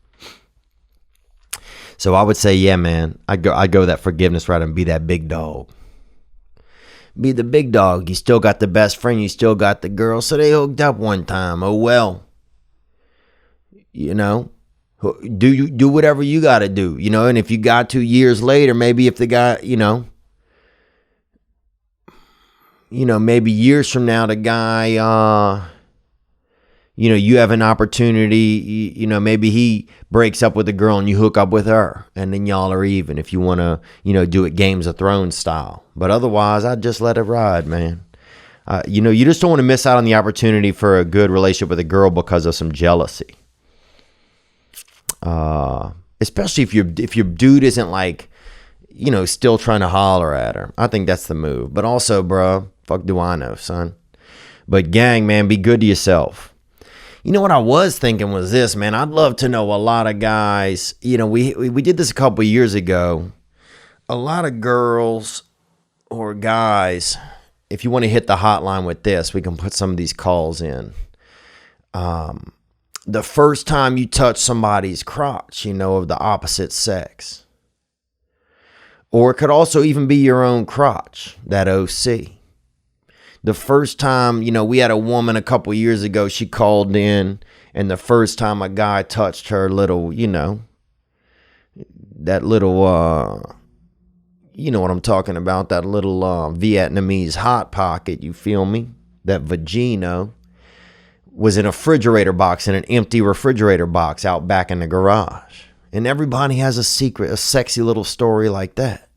So I would say, yeah, man, I'd go that forgiveness route and be that big dog. Be the big dog. You still got the best friend. You still got the girl. So they hooked up one time. Oh, well. Do whatever you got to do. And if you got 2 years later, maybe if the guy, maybe years from now, the guy, you have an opportunity, maybe he breaks up with the girl and you hook up with her and then y'all are even if you want to, do it Games of Thrones style. But otherwise, I'd just let it ride, man. You just don't want to miss out on the opportunity for a good relationship with a girl because of some jealousy. Especially if your dude isn't like, still trying to holler at her. I think that's the move. But also, bro, fuck do I know, son. But gang, man, be good to yourself. What I was thinking was this, man. I'd love to know a lot of guys. We did this a couple of years ago. A lot of girls or guys, if you want to hit the hotline with this, we can put some of these calls in. The first time you touch somebody's crotch, of the opposite sex. Or it could also even be your own crotch, that OC. The first time, we had a woman a couple years ago, she called in, and the first time a guy touched her little, that little, you know what I'm talking about, that little Vietnamese hot pocket, you feel me? That vagina was in a refrigerator box, in an empty refrigerator box out back in the garage. And everybody has a secret, a sexy little story like that.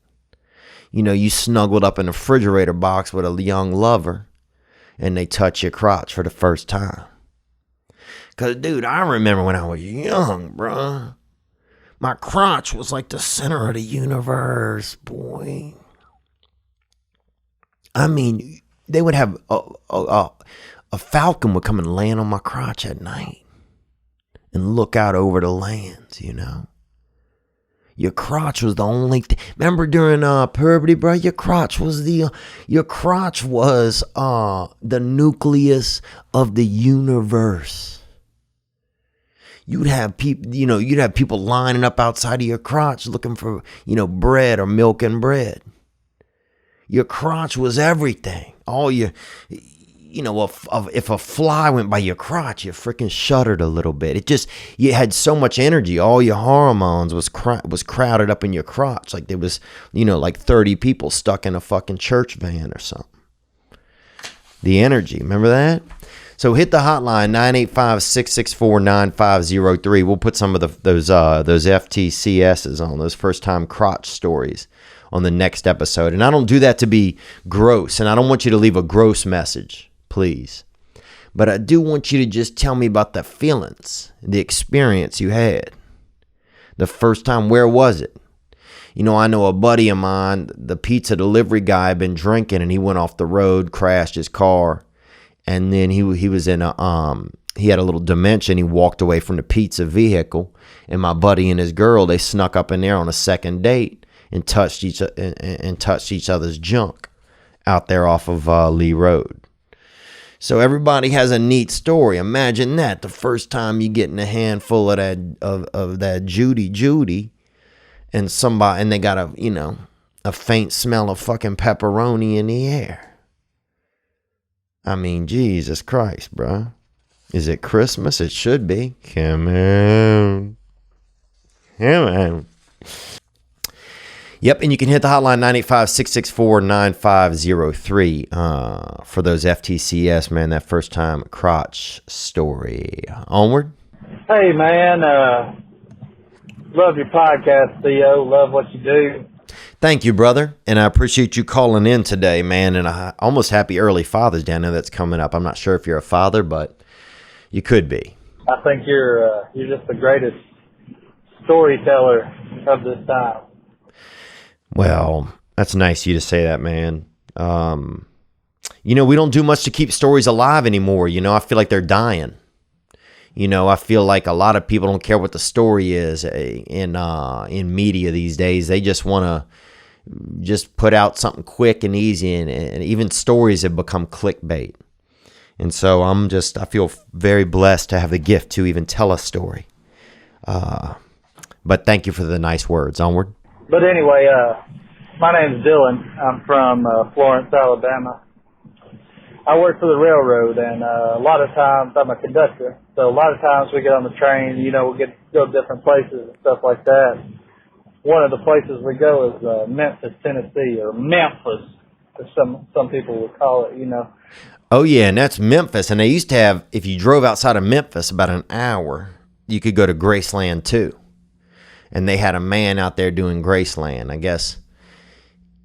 You snuggled up in a refrigerator box with a young lover and they touch your crotch for the first time. Because, dude, I remember when I was young, bruh. My crotch was like the center of the universe, boy. I mean, they would have a falcon would come and land on my crotch at night and look out over the lands, Your crotch was the only thing. Remember during puberty, bro? Your crotch was the nucleus of the universe. You'd have people lining up outside of your crotch looking for, bread or milk and bread. Your crotch was everything. All your, if a fly went by your crotch, you freaking shuddered a little bit. You had so much energy. All your hormones was crowded up in your crotch. Like there was, like 30 people stuck in a fucking church van or something. The energy, remember that? So hit the hotline, 985-664-9503. We'll put some of those FTCSs on, those first-time crotch stories on the next episode. And I don't do that to be gross, and I don't want you to leave a gross message, please. But I do want you to just tell me about the feelings, the experience you had. The first time, where was it? I know a buddy of mine, the pizza delivery guy, had been drinking, and he went off the road, crashed his car. And then he was in he had a little dementia, and he walked away from the pizza vehicle. And my buddy and his girl, they snuck up in there on a second date and touched each other's junk out there off of Lee Road. So everybody has a neat story. Imagine that, the first time you getting a handful of that Judy, and somebody, and they got a a faint smell of fucking pepperoni in the air. I mean, Jesus Christ, bro. Is it Christmas? It should be. Come on. Come on. Yep, and you can hit the hotline 985-664-9503 for those FTCS, man, that first time crotch story. Onward. Hey, man. Love your podcast, Theo. Love what you do. Thank you, brother. And I appreciate you calling in today, man. And I almost happy early Father's Day. I know that's coming up. I'm not sure if you're a father, but you could be. I think you're just the greatest storyteller of this time. Well, that's nice of you to say that, man. We don't do much to keep stories alive anymore. I feel like they're dying. I feel like a lot of people don't care what the story is in media these days. They just want to just put out something quick and easy, and even stories have become clickbait. And so I feel very blessed to have the gift to even tell a story. But thank you for the nice words. Onward. But anyway, my name's Dylan. I'm from Florence, Alabama. I work for the railroad, and a lot of times I'm a conductor. So a lot of times we get on the train, we'll go to different places and stuff like that. One of the places we go is Memphis, Tennessee, or Memphis, as some people would call it, Oh, yeah, and that's Memphis. And they used to have, if you drove outside of Memphis about an hour, you could go to Graceland, too. And they had a man out there doing Graceland. I guess,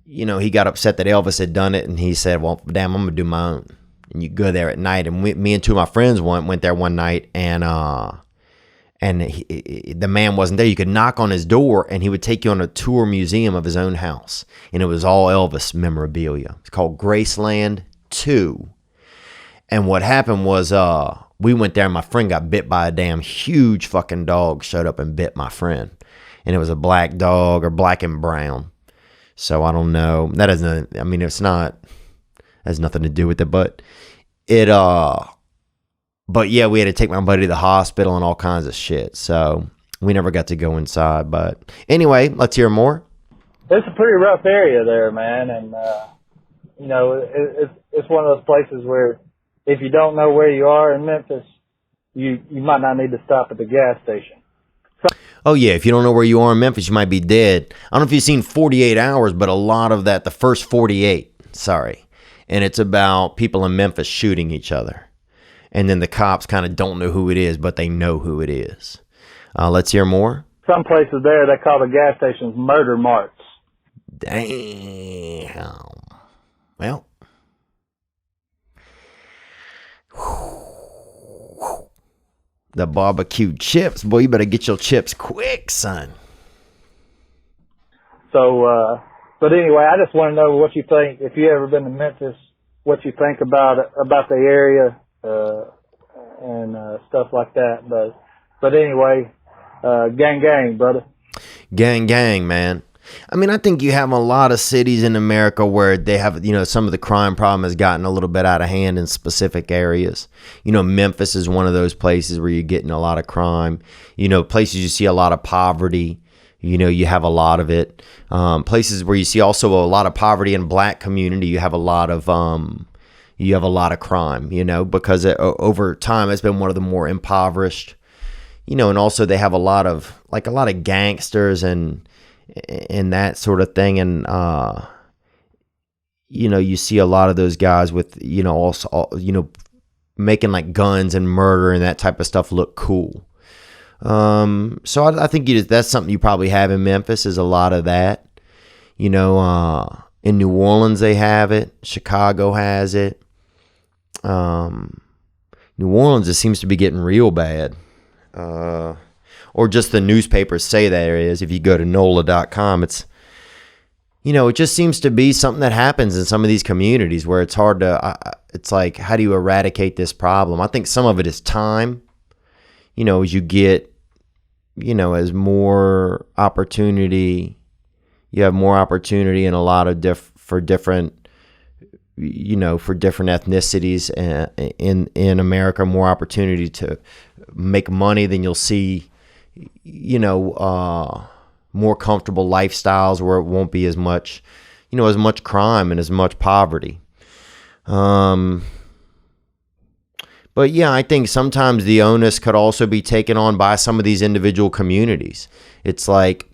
he got upset that Elvis had done it, and he said, well, damn, I'm going to do my own. And you go there at night. And me and two of my friends went there one night, and the man wasn't there. You could knock on his door, and he would take you on a tour museum of his own house. And it was all Elvis memorabilia. It's called Graceland 2. And what happened was we went there, and my friend got bit by a damn huge fucking dog, showed up and bit my friend. And it was a black dog, or black and brown. So I don't know. That doesn't, it's not, has nothing to do with it, but yeah, we had to take my buddy to the hospital and all kinds of shit. So we never got to go inside, but anyway, let's hear more. It's a pretty rough area there, man. And, it's one of those places where if you don't know where you are in Memphis, you might not need to stop at the gas station. Oh, yeah, if you don't know where you are in Memphis, you might be dead. I don't know if you've seen 48 Hours, but a lot of that, the first 48, sorry. And it's about people in Memphis shooting each other. And then the cops kind of don't know who it is, but they know who it is. Let's hear more. Some places there, they call the gas stations murder marts. Damn. Well. The barbecue chips. Boy, you better get your chips quick, son. So, but anyway, I just want to know what you think. If you ever been to Memphis, what you think about the area and stuff like that. But anyway, gang, brother. Gang, man. I think you have a lot of cities in America where they have, some of the crime problem has gotten a little bit out of hand in specific areas. Memphis is one of those places where you're getting a lot of crime. Places you see a lot of poverty. You have a lot of it. Places where you see also a lot of poverty in black community, you have a lot of crime, because over time it's been one of the more impoverished, and also they have a lot of gangsters and that sort of thing. And, you see a lot of those guys with, also, making like guns and murder and that type of stuff look cool. So I think that's something you probably have in Memphis, is a lot of that. In New Orleans they have it. Chicago has it. New Orleans, it seems to be getting real bad. Or just the newspapers say there is. If you go to NOLA.com, it's, it just seems to be something that happens in some of these communities where it's hard to, it's like, how do you eradicate this problem? I think some of it is time, as you get, as more opportunity, you have more opportunity in a lot of for different ethnicities in America, more opportunity to make money than you'll see, more comfortable lifestyles where it won't be as much, as much crime and as much poverty. But yeah, I think sometimes the onus could also be taken on by some of these individual communities. It's like,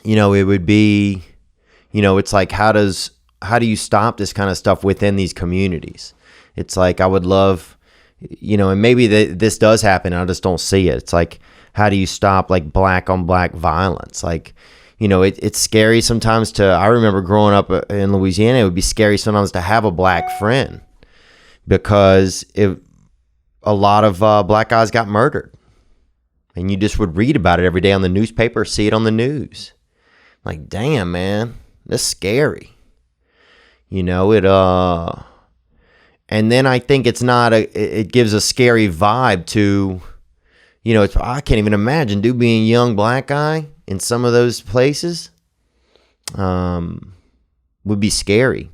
it would be, it's like, how do you stop this kind of stuff within these communities? It's like, I would love, and maybe this does happen, I just don't see it. It's like, how do you stop like black on black violence? Like, it's scary sometimes I remember growing up in Louisiana, it would be scary sometimes to have a black friend because a lot of black guys got murdered. And you just would read about it every day on the newspaper, see it on the news. Like, damn, man, that's scary. And then I think it gives a scary vibe to, I can't even imagine, dude, being a young black guy in some of those places would be scary.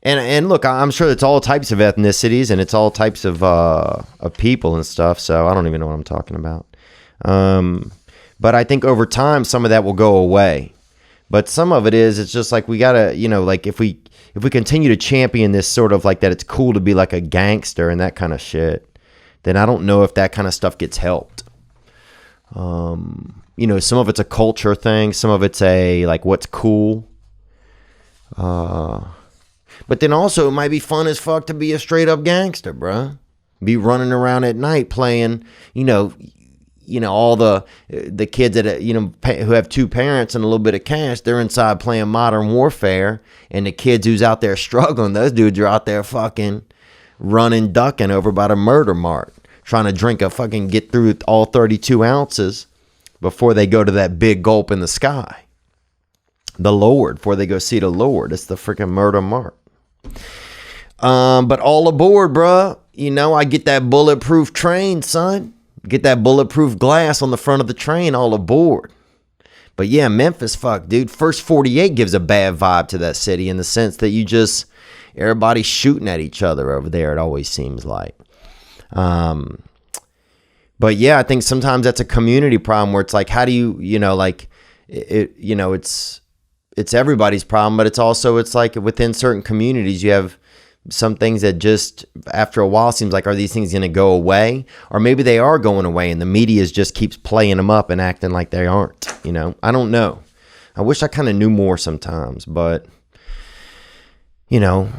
And look, I'm sure it's all types of ethnicities and it's all types of people and stuff. So I don't even know what I'm talking about. But I think over time, some of that will go away. But some of it's just like we gotta, like if we continue to champion this sort of like that, it's cool to be like a gangster and that kind of shit, then I don't know if that kind of stuff gets helped. Some of it's a culture thing. Some of it's like what's cool. But then also it might be fun as fuck to be a straight up gangster, bruh. Be running around at night playing, all the kids that, who have two parents and a little bit of cash, they're inside playing Modern Warfare. And the kids who's out there struggling, those dudes are out there fucking running, ducking over by the murder mart, trying to get through all 32 ounces before they go to that big gulp in the sky. The Lord, before they go see the Lord. It's the freaking murder mart. But all aboard, bruh. I get that bulletproof train, son. Get that bulletproof glass on the front of the train, all aboard. But yeah, Memphis, fuck, dude. First 48 gives a bad vibe to that city in the sense that everybody's shooting at each other over there, it always seems like. But yeah, I think sometimes that's a community problem where it's like, how do you, it's everybody's problem, but it's like within certain communities, you have some things that just after a while seems like, are these things going to go away? Or maybe they are going away and the media just keeps playing them up and acting like they aren't, I don't know. I wish I kind of knew more sometimes, but the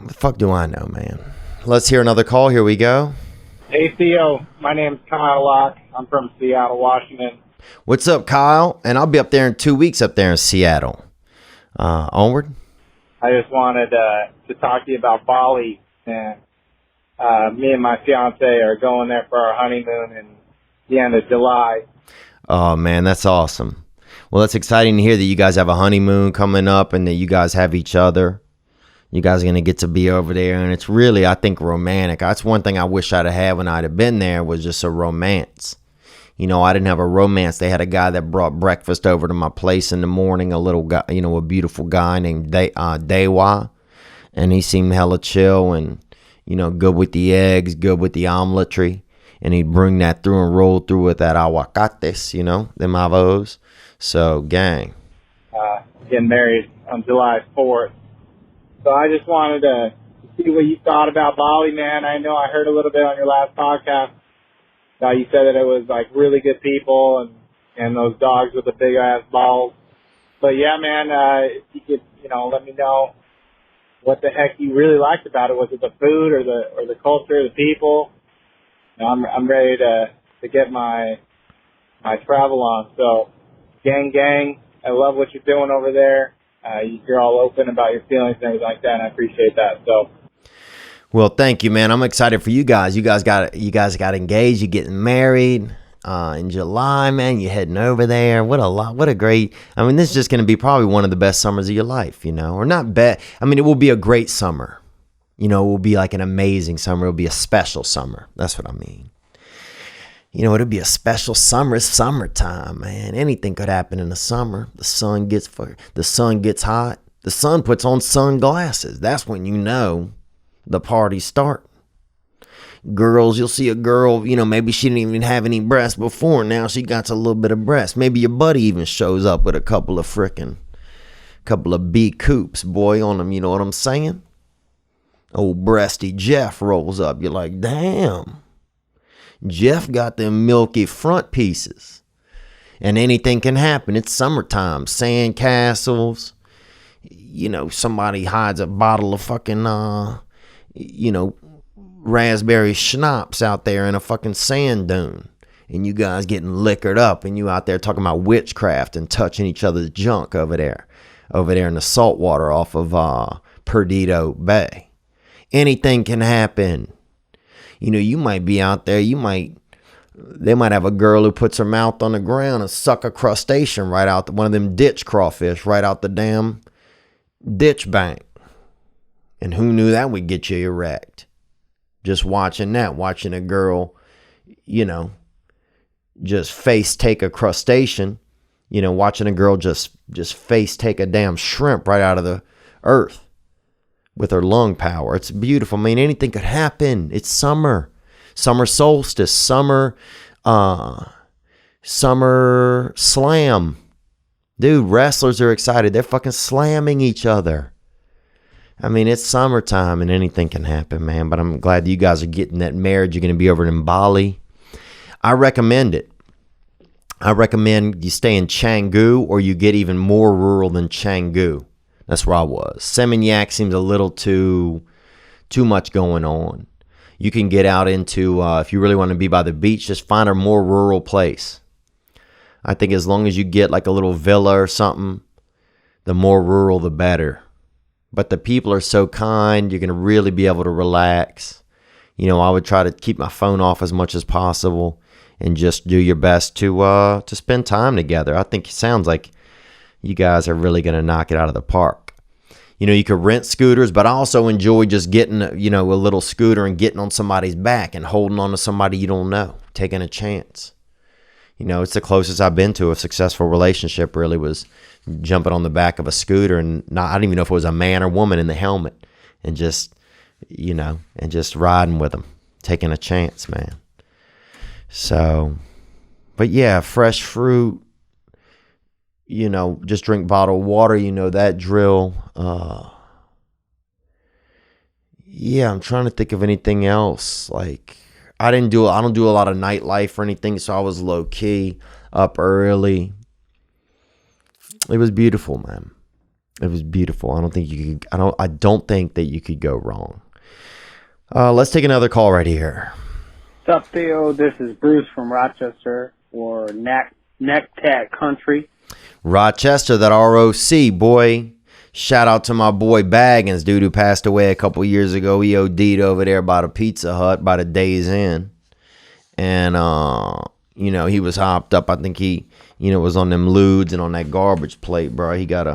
fuck do I know, man? Let's hear another call. Here we go. Hey, Theo. My name's Kyle Locke. I'm from Seattle, Washington. What's up, Kyle? And I'll be up there in 2 weeks up there in Seattle. Onward. I just wanted to talk to you about Bali. And me and my fiance are going there for our honeymoon in the end of July. Oh, man, that's awesome. Well, that's exciting to hear that you guys have a honeymoon coming up and that you guys have each other. You guys are going to get to be over there. And it's really, I think, romantic. That's one thing I wish I'd have had when I'd have been there was just a romance. I didn't have a romance. They had a guy that brought breakfast over to my place in the morning, a little guy, a beautiful guy named Dewa. And he seemed hella chill and, good with the eggs, good with the omeletry. And he'd bring that through and roll through with that aguacates, them avos. So, gang. Getting married on July 4th. So I just wanted to see what you thought about Bali, man. I know I heard a little bit on your last podcast. You said that it was like really good people and those dogs with the big ass balls. But yeah, man, if you could, let me know what the heck you really liked about it. Was it the food or the culture, the people? I'm ready to get my travel on. So gang, I love what you're doing over there. You're all open about your feelings and everything like that, and I appreciate that. So. Well, thank you, man. I'm excited for you guys. You guys got engaged. You're getting married in July, man. You're heading over there. What a great. I mean, this is just going to be probably one of the best summers of your life, or not bad. I mean, it will be a great summer. It will be like an amazing summer. It'll be a special summer. That's what I mean. It'll be a special summer. It's summertime, man. Anything could happen in the summer. The sun gets hot. The sun puts on sunglasses. That's when the parties start. Girls, you'll see a girl, you know, maybe she didn't even have any breasts before. Now she got a little bit of breast. Maybe your buddy even shows up with a couple of B coops, boy, on them. You know what I'm saying? Old breasty Jeff rolls up. You're like, damn. Jeff got them milky front pieces. And anything can happen. It's summertime. Sand castles. You know, somebody hides a bottle of fucking, raspberry schnapps out there in a fucking sand dune. And you guys getting liquored up. And you out there talking about witchcraft and touching each other's junk over there. Over there in the salt water off of Perdido Bay. Anything can happen. You know, you might be out there. They might have a girl who puts her mouth on the ground and suck a crustacean right out, one of them ditch crawfish right out the damn ditch bank. And who knew that would get you erect? Just watching a girl, you know, just face take a crustacean, you know, watching a girl just face take a damn shrimp right out of the earth with her lung power. It's beautiful. I mean, anything could happen. It's summer. Summer solstice, summer slam. Dude, wrestlers are excited. They're fucking slamming each other. I mean, it's summertime and anything can happen, man. But I'm glad that you guys are getting that marriage. You're going to be over in Bali. I recommend it. I recommend you stay in Canggu or you get even more rural than Canggu. That's where I was. Seminyak seems a little too much going on. You can get out into, if you really want to be by the beach, just find a more rural place. I think as long as you get like a little villa or something, the more rural, the better. But the people are so kind, you're going to really be able to relax. You know, I would try to keep my phone off as much as possible and just do your best to spend time together. I think it sounds like you guys are really going to knock it out of the park. You know, you could rent scooters, but I also enjoy just getting, you know, a little scooter and getting on somebody's back and holding on to somebody you don't know, taking a chance. You know, it's the closest I've been to a successful relationship really was jumping on the back of a scooter and I don't even know if it was a man or woman in the helmet and just, you know, and just riding with them, taking a chance, man. So, but yeah, fresh fruit. You know, just drink bottled water, you know, that drill. Yeah, I'm trying to think of anything else. Like, I don't do a lot of nightlife or anything, so I was low key, up early. It was beautiful, man. It was beautiful. I don't think that you could go wrong. Let's take another call right here. What's up, Theo? This is Bruce from Rochester, or Necktat Country. Rochester, that ROC, boy. Shout out to my boy Baggins, dude, who passed away a couple years ago. He OD'd over there by the Pizza Hut by the Days Inn. And, you know, he was hopped up. I think he, you know, was on them lewds and on that garbage plate, bro. He caught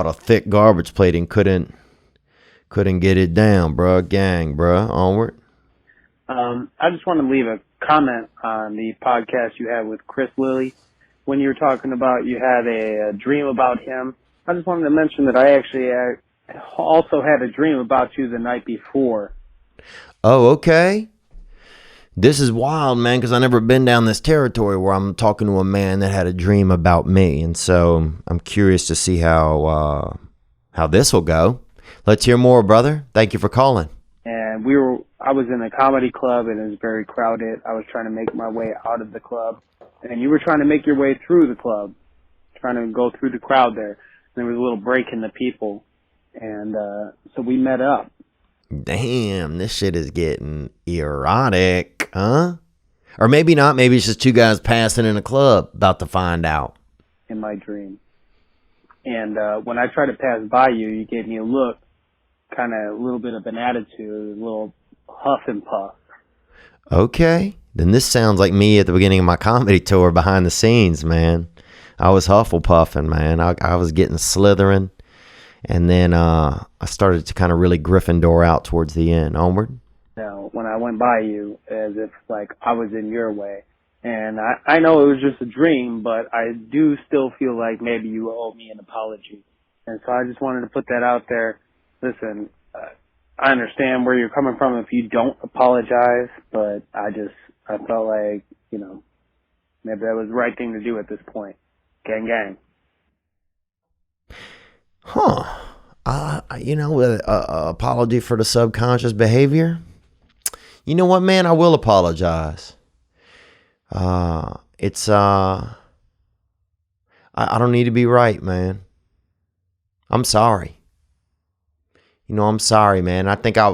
a thick garbage plate and couldn't get it down, bro. Gang, bro. Onward. I just want to leave a comment on the podcast you had with Chris Lilly. When you were talking about you had a dream about him, I just wanted to mention that I actually also had a dream about you the night before. Oh, okay. This is wild, man, because I've never been down this territory where I'm talking to a man that had a dream about me. And so I'm curious to see how this will go. Let's hear more, brother. Thank you for calling. And I was in a comedy club and it was very crowded. I was trying to make my way out of the club. And you were trying to make your way through the club, trying to go through the crowd there. And there was a little break in the people. And so we met up. Damn, this shit is getting erotic, huh? Or maybe not. Maybe it's just two guys passing in a club, about to find out. In my dream. And when I tried to pass by you, you gave me a look, kind of a little bit of an attitude, a little huff and puff. Okay. Then this sounds like me at the beginning of my comedy tour behind the scenes, man. I was hufflepuffing, man. I was getting slithering. And then I started to kind of really Gryffindor out towards the end. Onward? Now, when I went by you, as if like I was in your way. And I know it was just a dream, but I do still feel like maybe you owe me an apology. And so I just wanted to put that out there. Listen, I understand where you're coming from if you don't apologize, but I felt like, maybe that was the right thing to do at this point. Gang, gang. Huh. Apology for the subconscious behavior. You know what, man? I will apologize. I don't need to be right, man. I'm sorry. I'm sorry, man. I think I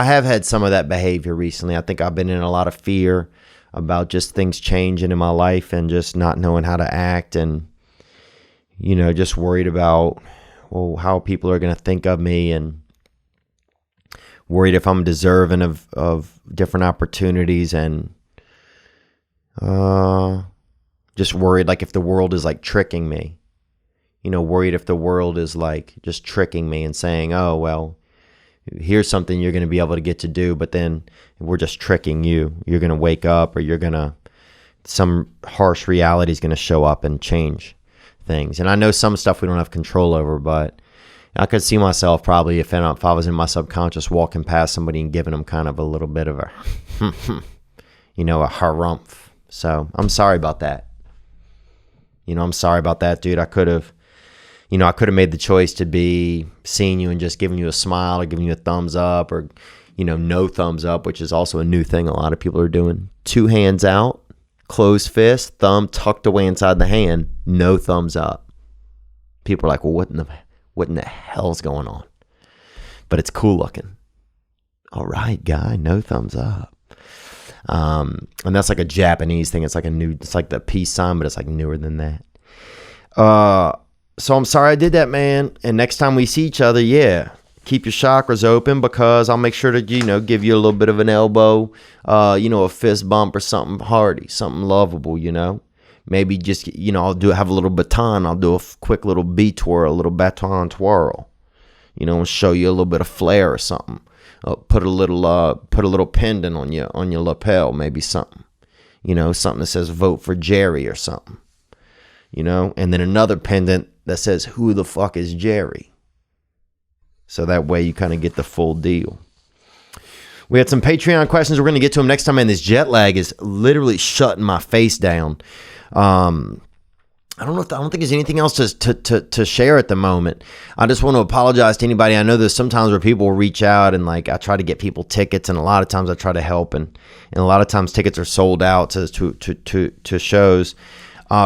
have had some of that behavior recently. I think I've been in a lot of fear about just things changing in my life and just not knowing how to act, and just worried about how people are going to think of me, and worried if I'm deserving of different opportunities, and just worried like if the world is like tricking me. Worried if the world is like just tricking me and saying, oh, well, here's something you're going to be able to get to do, but then we're just tricking you. You're going to wake up, or some harsh reality is going to show up and change things. And I know some stuff we don't have control over, but I could see myself probably if I was in my subconscious walking past somebody and giving them kind of a little bit of a, a harumph. So I'm sorry about that. I'm sorry about that, dude. I could have made the choice to be seeing you and just giving you a smile or giving you a thumbs up, or, no thumbs up, which is also a new thing a lot of people are doing. 2 hands out, closed fist, thumb tucked away inside the hand, no thumbs up. People are like, well, what in the hell's going on? But it's cool looking. All right, guy, no thumbs up. And that's like a Japanese thing. It's like the peace sign, but it's like newer than that. So I'm sorry I did that, man. And next time we see each other, keep your chakras open, because I'll make sure to, give you a little bit of an elbow, a fist bump or something hearty, something lovable, Maybe just, I'll have a little baton. I'll do a quick little beat twirl, a little baton twirl, and show you a little bit of flair or something. Put a little pendant on your lapel, maybe something, something that says vote for Jerry or something, and then another pendant that says who the fuck is Jerry. So that way you kind of get the full deal. We had some Patreon questions. We're going to get to them next time, and this jet lag is literally shutting my face down. I don't think there's anything else to share at the moment. I just want to apologize to anybody. I know there's sometimes where people will reach out, and like I try to get people tickets, and a lot of times I try to help, and a lot of times tickets are sold out to shows.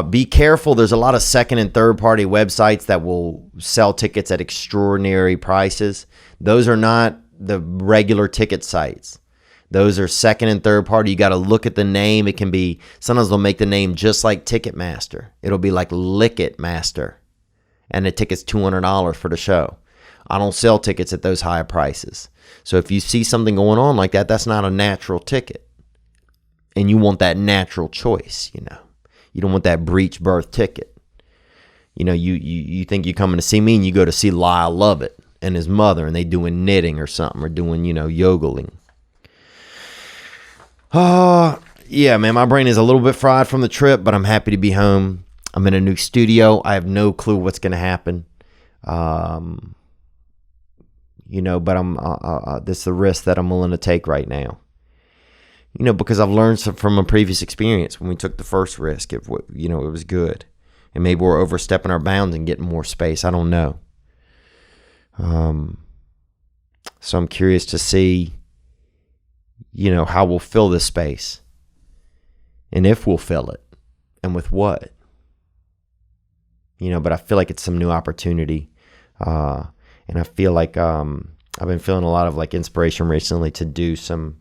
Be careful. There's a lot of second and third party websites that will sell tickets at extraordinary prices. Those are not the regular ticket sites. Those are second and third party. You got to look at the name. It can be, sometimes they'll make the name just like Ticketmaster. It'll be like Lick It Master, and the ticket's $200 for the show. I don't sell tickets at those high prices. So if you see something going on like that, that's not a natural ticket. And you want that natural choice, You don't want that breech birth ticket. You think you're coming to see me, and you go to see Lyle Lovett and his mother, and they doing knitting or something, or doing, yodeling. Yeah, man, my brain is a little bit fried from the trip, but I'm happy to be home. I'm in a new studio. I have no clue what's going to happen. But this is the risk that I'm willing to take right now. Because I've learned from a previous experience when we took the first risk. It was good. And maybe we're overstepping our bounds and getting more space. I don't know. So I'm curious to see, how we'll fill this space. And if we'll fill it. And with what. But I feel like it's some new opportunity. And I feel like I've been feeling a lot of like inspiration recently to do some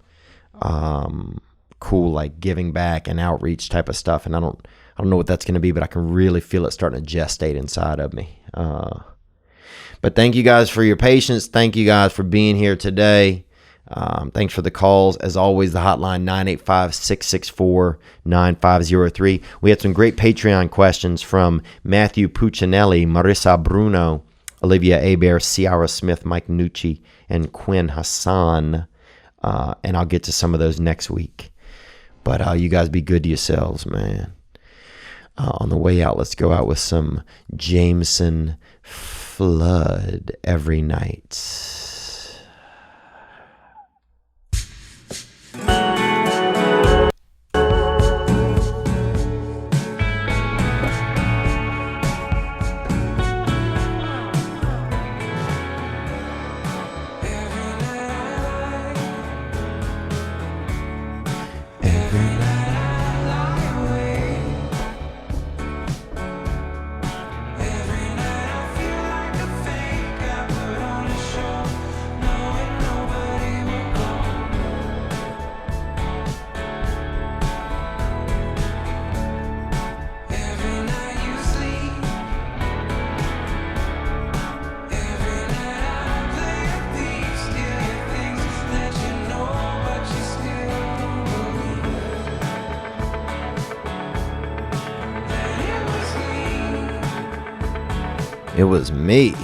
cool like giving back and outreach type of stuff, and I don't know what that's going to be, but I can really feel it starting to gestate inside of me. But thank you guys for your patience. Thank you guys for being here today. Thanks for the calls. As always, the hotline 985-664-9503. We had some great Patreon questions from Matthew Puccinelli, Marissa Bruno, Olivia Aber, Ciara Smith, Mike Nucci, and Quinn Hassan. And I'll get to some of those next week. But you guys be good to yourselves, man. On the way out, let's go out with some Jameson Flood every night. It was me.